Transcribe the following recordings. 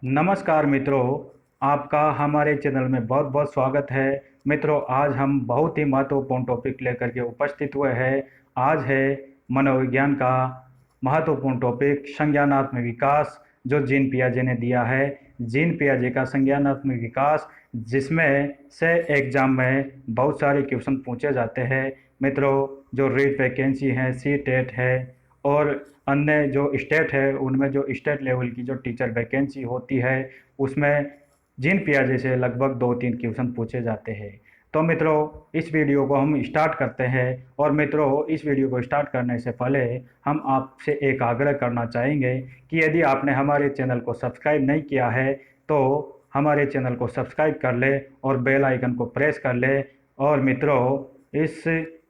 नमस्कार मित्रों, आपका हमारे चैनल में बहुत बहुत स्वागत है। मित्रों, आज हम बहुत ही महत्वपूर्ण टॉपिक लेकर के उपस्थित हुए हैं। आज है मनोविज्ञान का महत्वपूर्ण टॉपिक संज्ञानात्मक विकास, जो जीन पियाजे ने दिया है। जीन पियाजे का संज्ञानात्मक विकास, जिसमें से एग्जाम में बहुत सारे क्वेश्चन पूछे जाते हैं। मित्रों, जो रीट वैकेंसी है, सी टेट है और अन्य जो स्टेट है, उनमें जो स्टेट लेवल की जो टीचर वैकेंसी होती है, उसमें जीन पियाजे से लगभग 2-3 क्वेश्चन पूछे जाते हैं। तो मित्रों, इस वीडियो को हम स्टार्ट करते हैं। और मित्रों, इस वीडियो को स्टार्ट करने से पहले हम आपसे एक आग्रह करना चाहेंगे कि यदि आपने हमारे चैनल को सब्सक्राइब नहीं किया है तो हमारे चैनल को सब्सक्राइब कर ले और बेल आइकन को प्रेस कर ले। और मित्रों, इस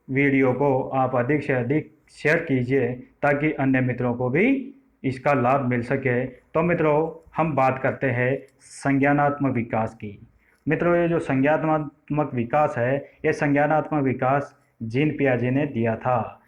वीडियो को आप अधिक से अधिक शेयर कीजिए ताकि अन्य मित्रों को भी इसका लाभ मिल सके। तो मित्रों, हम बात करते हैं संज्ञानात्मक विकास की। मित्रों, ये जो संज्ञानात्मक विकास है, ये संज्ञानात्मक विकास जीन पियाजे ने दिया था।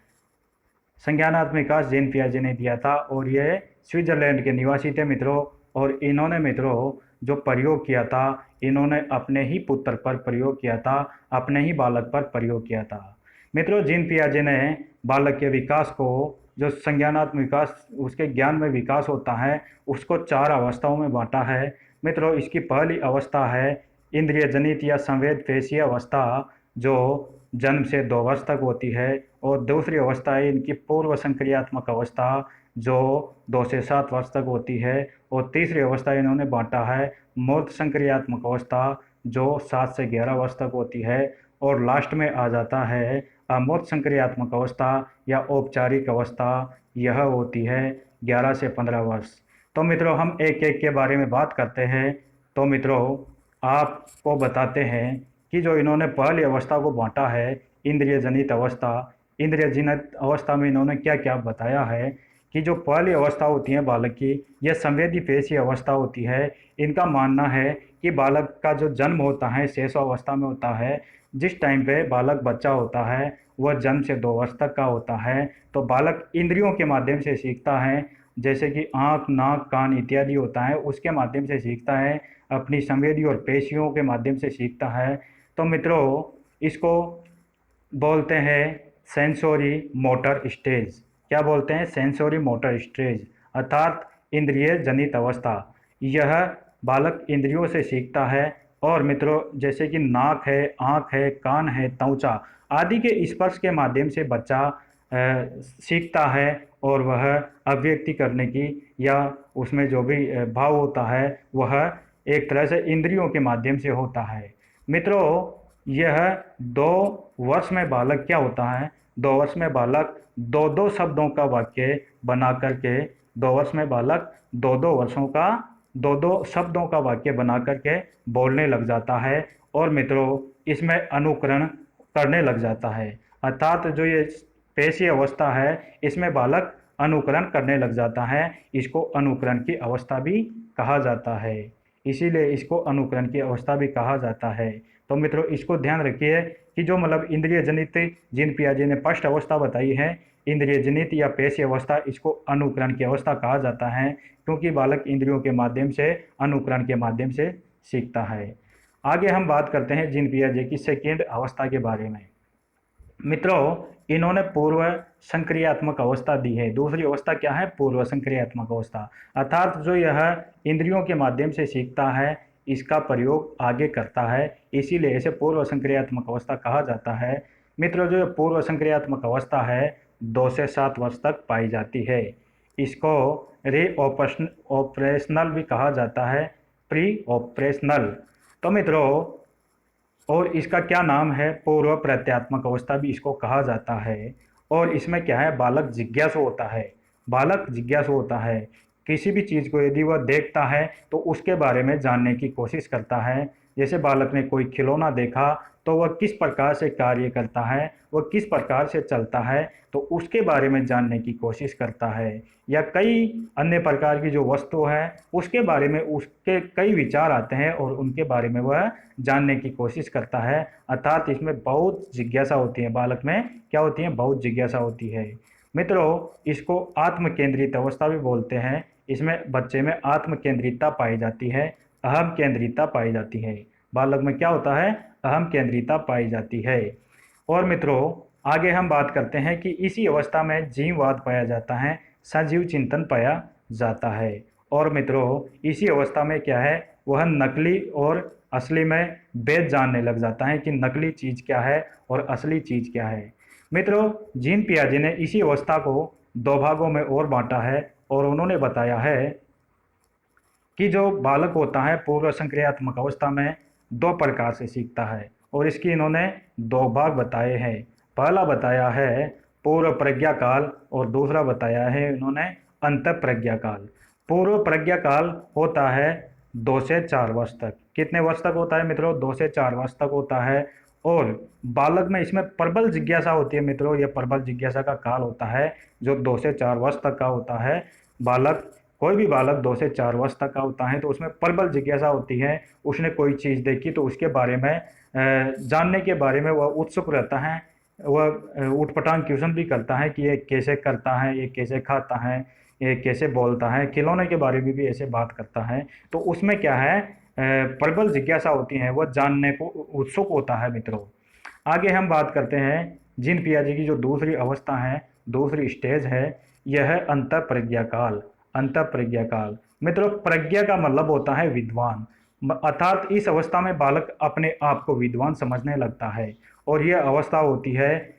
संज्ञानात्मक विकास जीन पियाजे ने दिया था और ये स्विट्जरलैंड के निवासी थे मित्रों। और इन्होंने मित्रों जो प्रयोग किया था, इन्होंने अपने ही पुत्र पर प्रयोग किया था, अपने ही बालक पर प्रयोग किया था। मित्रों, जीन पियाजे ने बालक के विकास को, जो संज्ञानात्मक विकास उसके ज्ञान में विकास होता है, उसको 4 अवस्थाओं में बांटा है। मित्रों, इसकी पहली अवस्था है इंद्रिय जनित या संवेद पेशीय अवस्था, जो जन्म से 2 वर्ष तक होती है। और दूसरी अवस्था है इनकी पूर्व संक्रियात्मक अवस्था, जो 2 से 7 वर्ष तक होती है। और तीसरी अवस्था इन्होंने बांटा है मूर्त संक्रियात्मक अवस्था, जो 7 से 11 वर्ष तक होती है। और लास्ट में आ जाता है अमूर्त संक्रियात्मक अवस्था या औपचारिक अवस्था, यह होती है 11 से 15 वर्ष। तो मित्रों, हम एक एक के बारे में बात करते हैं। तो मित्रों, आपको बताते हैं कि जो इन्होंने पहली अवस्था को बांटा है इंद्रिय जनित अवस्था, इंद्रिय जनित अवस्था में इन्होंने क्या क्या बताया है कि जो पहली अवस्था होती है बालक की, यह संवेदी पेशी अवस्था होती है। इनका मानना है कि बालक का जो जन्म होता है शैशवावस्था में होता है। जिस टाइम पे बालक बच्चा होता है वह जन्म से 2 वर्ष तक का होता है। तो बालक इंद्रियों के माध्यम से सीखता है, जैसे कि आँख, नाक, कान इत्यादि होता है, उसके माध्यम से सीखता है। अपनी संवेदी और पेशियों के माध्यम से सीखता है। तो मित्रों, इसको बोलते हैं सेंसोरी मोटर स्टेज। क्या बोलते हैं? सेंसोरी मोटर स्टेज, अर्थात इंद्रिय जनित अवस्था। यह बालक इंद्रियों से सीखता है। और मित्रों, जैसे कि नाक है, आँख है, कान है, त्वचा आदि के स्पर्श के माध्यम से बच्चा सीखता है। और वह अभिव्यक्ति करने की या उसमें जो भी भाव होता है, वह एक तरह से इंद्रियों के माध्यम से होता है। मित्रों, यह 2 वर्ष में बालक क्या होता है, 2 वर्ष में बालक 2-2 शब्दों का वाक्य बना करके, 2 वर्ष में बालक 2-2 वर्षों का 2-2 शब्दों का वाक्य बना करके बोलने लग जाता है। और मित्रों, इसमें अनुकरण करने लग जाता है, अर्थात जो ये पेशी अवस्था है, इसमें बालक अनुकरण करने लग जाता है। इसको अनुकरण की अवस्था भी कहा जाता है, इसीलिए इसको अनुकरण की अवस्था भी कहा जाता है। तो मित्रों, इसको ध्यान रखिए कि जो मतलब इंद्रिय जनित जीन पियाजे ने फर्स्ट अवस्था बताई है, इंद्रिय जनित या पेशी अवस्था, इसको अनुकरण की अवस्था कहा जाता है, क्योंकि बालक इंद्रियों के माध्यम से, अनुकरण के माध्यम से सीखता है। आगे हम बात करते हैं जीन पियाजे की सेकेंड अवस्था के बारे में। मित्रों, इन्होंने पूर्व संक्रियात्मक अवस्था दी है। दूसरी अवस्था क्या है? पूर्व संक्रियात्मक अवस्था, अर्थात जो यह इंद्रियों के माध्यम से सीखता है, इसका प्रयोग आगे करता है, इसीलिए इसे पूर्व संक्रियात्मक अवस्था कहा जाता है। मित्रों, जो पूर्व संक्रियात्मक अवस्था है 2 से 7 वर्ष तक पाई जाती है। इसको री ऑपरेशनल भी कहा जाता है, प्री ऑपरेशनल। तो मित्रों, और इसका क्या नाम है? पूर्व प्रत्यात्मक अवस्था भी इसको कहा जाता है। और इसमें क्या है? बालक जिज्ञासु होता है। बालक जिज्ञासु होता है, किसी भी चीज़ को यदि वह देखता है तो उसके बारे में जानने की कोशिश करता है। जैसे बालक ने कोई खिलौना देखा तो वह किस प्रकार से कार्य करता है, वह किस प्रकार से चलता है, तो उसके बारे में जानने की कोशिश करता है। या कई अन्य प्रकार की जो वस्तु है, उसके बारे में उसके कई विचार आते हैं और उनके बारे में वह जानने की कोशिश करता है। अर्थात इसमें बहुत जिज्ञासा होती है, बालक में क्या होती है? बहुत जिज्ञासा होती है। मित्रों, इसको आत्म केंद्रित अवस्था भी बोलते हैं। इसमें बच्चे में आत्म केंद्रितता पाई जाती है, अहम केंद्रितता पाई जाती है। बालक में क्या होता है? अहम केंद्रितता पाई जाती है। और मित्रों, आगे हम बात करते हैं कि इसी अवस्था में जीववाद पाया जाता है, सजीव चिंतन पाया जाता है। और मित्रों, इसी अवस्था में क्या है, वह नकली और असली में भेद जानने लग जाता है कि नकली चीज़ क्या है और असली चीज़ क्या है। मित्रों, जीन पियाजे ने इसी अवस्था को दो भागों में और बांटा है और उन्होंने बताया है कि जो बालक होता है पूर्व संक्रियात्मक अवस्था में दो प्रकार से सीखता है और इसकी इन्होंने दो भाग बताए हैं। पहला बताया है पूर्व प्रज्ञा काल और दूसरा बताया है इन्होंने अंत प्रज्ञा काल। पूर्व प्रज्ञा काल होता है 2 से 4 वर्ष तक। कितने वर्ष तक होता है मित्रों? 2 से 4 वर्ष तक होता है। और बालक में इसमें प्रबल जिज्ञासा होती है मित्रों, यह प्रबल जिज्ञासा का काल होता है जो 2 से 4 वर्ष तक का होता है। बालक, कोई भी बालक 2 से 4 वर्ष तक का होता है तो उसमें प्रबल जिज्ञासा होती है। उसने कोई चीज़ देखी तो उसके बारे में जानने के बारे में वह उत्सुक रहता है। वह ऊटपटांग क्वेश्चन भी करता है कि ये कैसे करता है, ये कैसे खाता है, ये कैसे बोलता है, खिलौने के बारे में भी ऐसे बात करता है। तो उसमें क्या है, प्रबल जिज्ञासा होती है, वह जानने को उत्सुक होता है मित्रों। आगे हम बात करते हैं जीन पियाजे की जो दूसरी अवस्था है, दूसरी स्टेज है, यह है अंतर प्रज्ञा काल। अंतर प्रज्ञा काल मित्रों, प्रज्ञा का मतलब होता है विद्वान, अर्थात इस अवस्था में बालक अपने आप को विद्वान समझने लगता है और यह अवस्था होती है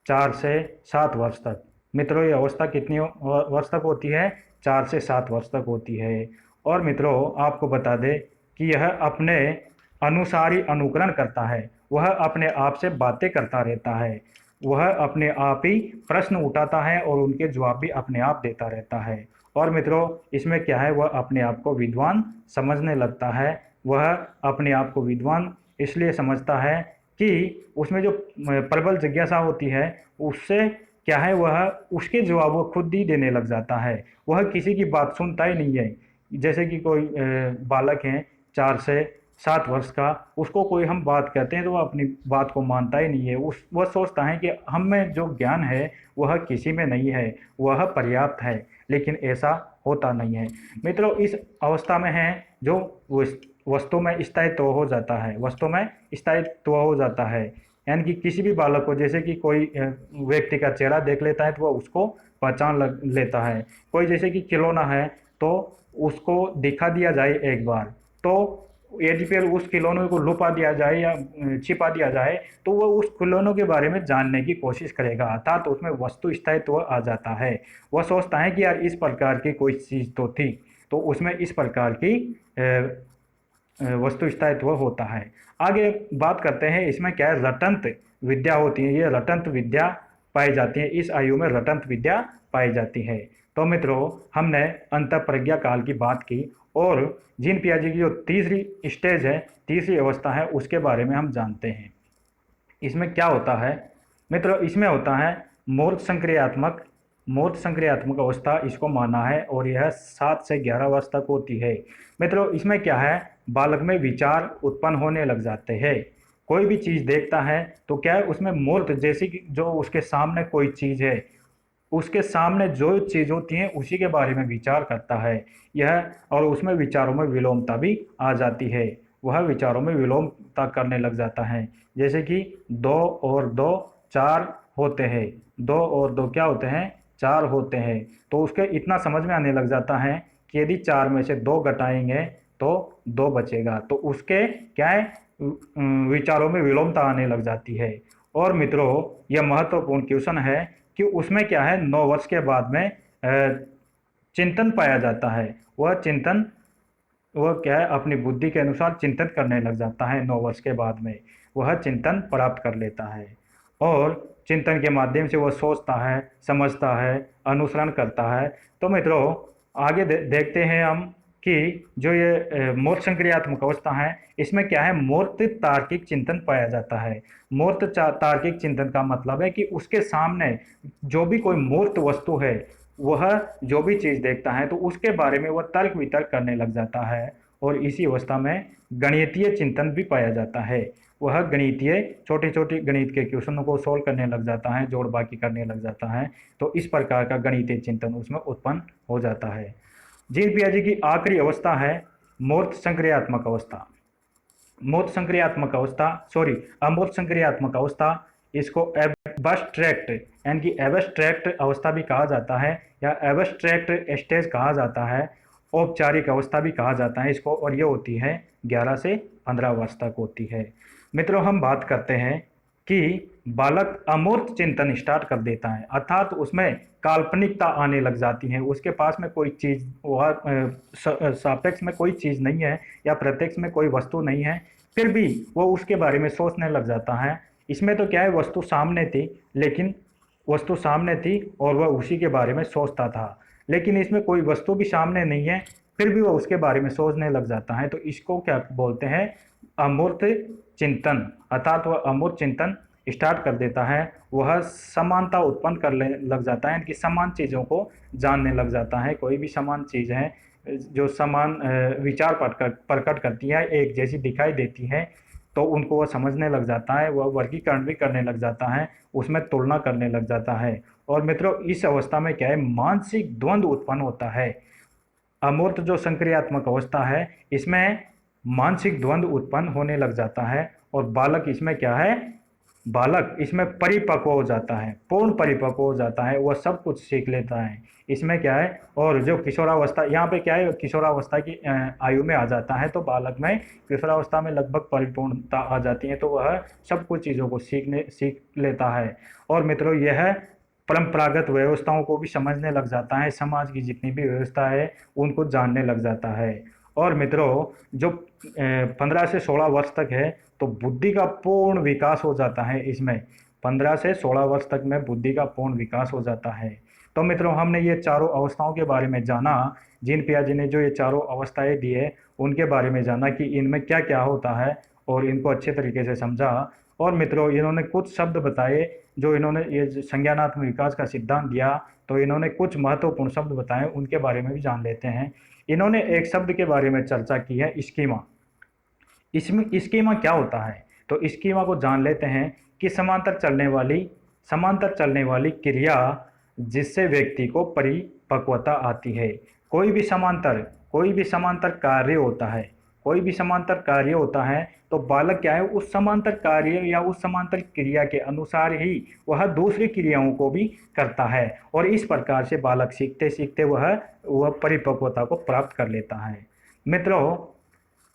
4 से 7 वर्ष तक। मित्रों, ये अवस्था कितनी वर्ष तक होती है? 4 से 7 वर्ष तक होती है। और मित्रों, आपको बता दें कि यह अपने अनुसारी अनुकरण करता है, वह अपने आप से बातें करता रहता है, वह अपने आप ही प्रश्न उठाता है और उनके जवाब भी अपने आप देता रहता है। और मित्रों, इसमें क्या है, वह अपने आप को विद्वान समझने लगता है। वह अपने आप को विद्वान इसलिए समझता है कि उसमें जो प्रबल जिज्ञासा होती है उससे क्या है, वह उसके जवाब वो खुद ही देने लग जाता है। वह किसी की बात सुनता ही नहीं है। जैसे कि कोई बालक है 4 से 7 वर्ष का, उसको कोई हम बात कहते हैं तो वह अपनी बात को मानता ही नहीं है। वह सोचता है कि हम में जो ज्ञान है वह किसी में नहीं है, वह पर्याप्त है, लेकिन ऐसा होता नहीं है। मित्रों, इस अवस्था में है जो वस्तु में स्थायित्व हो जाता है, वस्तु में स्थायित्व हो जाता है। यानी कि किसी भी बालक को, जैसे कि कोई व्यक्ति का चेहरा देख लेता है तो वह उसको पहचान लेता है। कोई जैसे कि खिलौना है तो उसको दिखा दिया जाए एक बार, तो यदि फिर उस खिलौने को लुपा दिया जाए या छिपा दिया जाए तो वह उस खिलौनों के बारे में जानने की कोशिश करेगा, अर्थात तो उसमें वस्तु स्थायित्व आ जाता है। वह सोचता है कि यार इस प्रकार की कोई चीज़ तो थी, तो उसमें इस प्रकार की वस्तु स्थायित्व होता है। आगे बात करते हैं, इसमें क्या है, रटंत विद्या होती है। ये रटंत विद्या पाई जाती है, इस आयु में रटंत विद्या पाई जाती है। तो मित्रों, हमने अंतःप्रज्ञा काल की बात की और जीन पियाजे की जो तीसरी स्टेज है, तीसरी अवस्था है, उसके बारे में हम जानते हैं। इसमें क्या होता है मित्रों? इसमें होता है मूर्त संक्रियात्मक अवस्था, इसको माना है और यह 7 से 11 वर्ष तक होती है। मित्रों, इसमें क्या है, बालक में विचार उत्पन्न होने लग जाते हैं। कोई भी चीज़ देखता है तो क्या है, उसमें मूर्त जैसी जो उसके सामने कोई चीज़ है, उसके सामने जो चीज़ होती है उसी के बारे में विचार करता है यह, और उसमें विचारों में विलोमता भी आ जाती है। वह विचारों में विलोमता करने लग जाता है। जैसे कि 2 और 2 4 होते हैं, 2 और 2 क्या होते हैं, 4 होते हैं। तो उसके इतना समझ में आने लग जाता है कि यदि 4 में से 2 घटाएंगे तो 2 बचेगा। तो उसके क्या है, विचारों में विलोमता आने लग जाती है। और मित्रों, यह महत्वपूर्ण क्वेश्चन है कि उसमें क्या है, 9 वर्ष के बाद में चिंतन पाया जाता है। वह चिंतन, वह क्या है, अपनी बुद्धि के अनुसार चिंतन करने लग जाता है। 9 वर्ष के बाद में वह चिंतन प्राप्त कर लेता है और चिंतन के माध्यम से वह सोचता है, समझता है, अनुसरण करता है। तो मित्रों, आगे देखते हैं हम कि जो ये मूर्त संक्रियात्मक अवस्था है, इसमें क्या है, मूर्त तार्किक चिंतन पाया जाता है। मूर्त तार्किक चिंतन का मतलब है कि उसके सामने जो भी कोई मूर्त वस्तु है, वह जो भी चीज़ देखता है तो उसके बारे में वह तर्क वितर्क करने लग जाता है। और इसी अवस्था में गणितीय चिंतन भी पाया जाता है। वह गणितीय छोटे छोटे गणित के क्वेश्चनों को सोल्व करने लग जाता है, जोड़ बाकी करने लग जाता है। तो इस प्रकार का गणितीय चिंतन उसमें उत्पन्न हो जाता है। जीन पियाजे की आखिरी अवस्था है मूर्त संक्रियात्मक अवस्था। मूर्त संक्रियात्मक अवस्था, सॉरी, अमूर्त संक्रियात्मक अवस्था, इसको एब्स्ट्रैक्ट यानी कि एब्स्ट्रैक्ट अवस्था भी कहा जाता है या एब्स्ट्रैक्ट स्टेज कहा जाता है, औपचारिक अवस्था भी कहा जाता है इसको, और ये होती है 11 से 15 वर्ष तक होती है। मित्रों, हम बात करते हैं कि बालक अमूर्त चिंतन स्टार्ट कर देता है, अर्थात उसमें काल्पनिकता आने लग जाती है, उसके पास में कोई चीज़ वह सापेक्ष में कोई चीज़ नहीं है या प्रत्यक्ष में कोई वस्तु नहीं है, फिर भी वो उसके बारे में सोचने लग जाता है। इसमें तो क्या है, वस्तु सामने थी, लेकिन वस्तु सामने थी और वह उसी के बारे में सोचता था, लेकिन इसमें कोई वस्तु भी सामने नहीं है, फिर भी वह उसके बारे में सोचने लग जाता है। तो इसको क्या बोलते हैं, अमूर्त चिंतन, अर्थात वह अमूर्त चिंतन स्टार्ट कर देता है। वह समानता उत्पन्न करने लग जाता है, कि समान चीज़ों को जानने लग जाता है। कोई भी समान चीज़ है जो समान विचार प्रकट करती है, एक जैसी दिखाई देती है, तो उनको वह समझने लग जाता है, वह वर्गीकरण भी करने लग जाता है, उसमें तुलना करने लग जाता है। और मित्रों, इस अवस्था में क्या है, मानसिक द्वंद्व उत्पन्न होता है। अमूर्त जो संक्रियात्मक अवस्था है, इसमें मानसिक द्वंद्व उत्पन्न होने लग जाता है, और बालक इसमें क्या है, बालक इसमें परिपक्व हो जाता है, पूर्ण परिपक्व हो जाता है, वह सब कुछ सीख लेता है। इसमें क्या है, और जो किशोरावस्था, यहाँ पे क्या है, किशोरावस्था की आयु में आ जाता है, तो बालक में किशोरावस्था में लगभग परिपूर्णता आ जाती है, तो वह सब कुछ चीज़ों को सीख लेता है। और मित्रों, यह परंपरागत व्यवस्थाओं को भी समझने लग जाता है, समाज की जितनी भी व्यवस्था है उनको जानने लग जाता है। और मित्रों, जो 15 से 16 वर्ष तक है, तो बुद्धि का पूर्ण विकास हो जाता है। इसमें 15 से 16 वर्ष तक में बुद्धि का पूर्ण विकास हो जाता है। तो मित्रों, हमने ये चारों अवस्थाओं के बारे में जाना, जीन पियाजे ने जो ये चारों अवस्थाएं दी है उनके बारे में जाना कि इनमें क्या क्या होता है, और इनको अच्छे तरीके से समझा। और मित्रों, इन्होंने कुछ शब्द बताए, जो इन्होंने ये संज्ञानात्मक विकास का सिद्धांत दिया, तो इन्होंने कुछ महत्वपूर्ण शब्द बताए, उनके बारे में भी जान लेते हैं। इन्होंने एक शब्द के बारे में चर्चा की है, स्कीमा। इसमें स्कीमा क्या होता है, तो स्कीमा को जान लेते हैं कि समांतर चलने वाली क्रिया जिससे व्यक्ति को परिपक्वता आती है। कोई भी समांतर कार्य होता है, कोई भी समांतर कार्य होता है, तो बालक क्या है, उस समांतर कार्य या उस समांतर क्रिया के अनुसार ही वह दूसरी क्रियाओं को भी करता है, और इस प्रकार से बालक सीखते सीखते वह परिपक्वता को प्राप्त कर लेता है। मित्रों,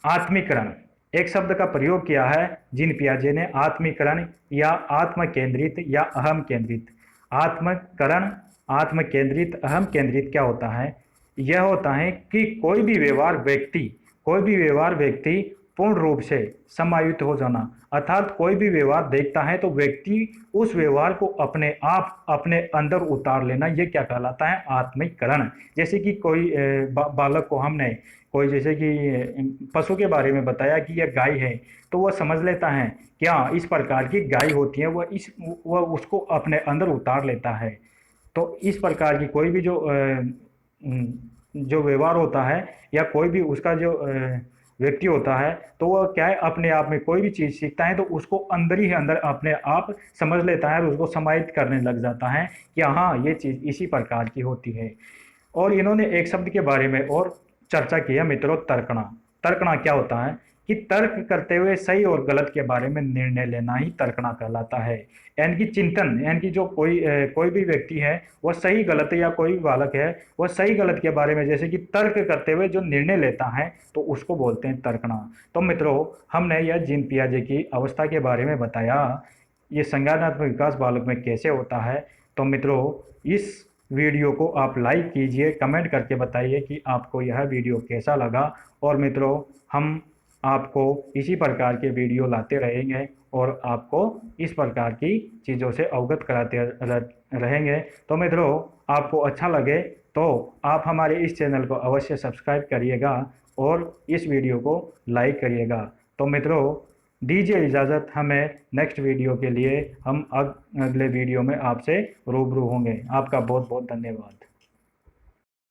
आत्मीकरण एक शब्द का प्रयोग किया है जीन पियाजे ने, आत्मीकरण या आत्म केंद्रित या अहम केंद्रित। आत्मकरण, आत्म केंद्रित, अहम केंद्रित क्या होता है, यह होता है कि कोई भी व्यवहार व्यक्ति पूर्ण रूप से समायुक्त हो जाना, अर्थात कोई भी व्यवहार देखता है तो व्यक्ति उस व्यवहार को अपने आप अपने अंदर उतार लेना, ये क्या कहलाता है, आत्मीकरण। जैसे कि कोई बालक को हमने कोई जैसे कि पशु के बारे में बताया कि यह गाय है, तो वह समझ लेता है क्या इस प्रकार की गाय होती है, वह उसको अपने अंदर उतार लेता है। तो इस प्रकार की कोई भी जो व्यवहार होता है या कोई भी उसका जो व्यक्ति होता है, तो वह क्या है, अपने आप में कोई भी चीज़ सीखता है तो उसको अंदर ही अंदर अपने आप समझ लेता है और उसको समाहित करने लग जाता है कि हाँ, ये चीज़ इसी प्रकार की होती है। और इन्होंने एक शब्द के बारे में और चर्चा की है मित्रों, तर्कणा। तर्कणा क्या होता है कि तर्क करते हुए सही और गलत के बारे में निर्णय लेना ही तर्कणा कहलाता है। यानी कि चिंतन, यानी कि जो कोई भी व्यक्ति है वह सही गलत, या कोई भी बालक है वह सही गलत के बारे में जैसे कि तर्क करते हुए जो निर्णय लेता है, तो उसको बोलते हैं तर्कणा। तो मित्रों, हमने यह जीन पियाजे की अवस्था के बारे में बताया, ये संज्ञानात्मक विकास बालक में कैसे होता है। तो मित्रों, इस वीडियो को आप लाइक कीजिए, कमेंट करके बताइए कि आपको यह वीडियो कैसा लगा। और मित्रों, हम आपको इसी प्रकार के वीडियो लाते रहेंगे और आपको इस प्रकार की चीज़ों से अवगत कराते रहेंगे। तो मित्रों, आपको अच्छा लगे तो आप हमारे इस चैनल को अवश्य सब्सक्राइब करिएगा और इस वीडियो को लाइक करिएगा। तो मित्रों, दीजिए इजाज़त, हमें नेक्स्ट वीडियो के लिए हम अगले वीडियो में आपसे रूबरू होंगे। आपका बहुत बहुत धन्यवाद।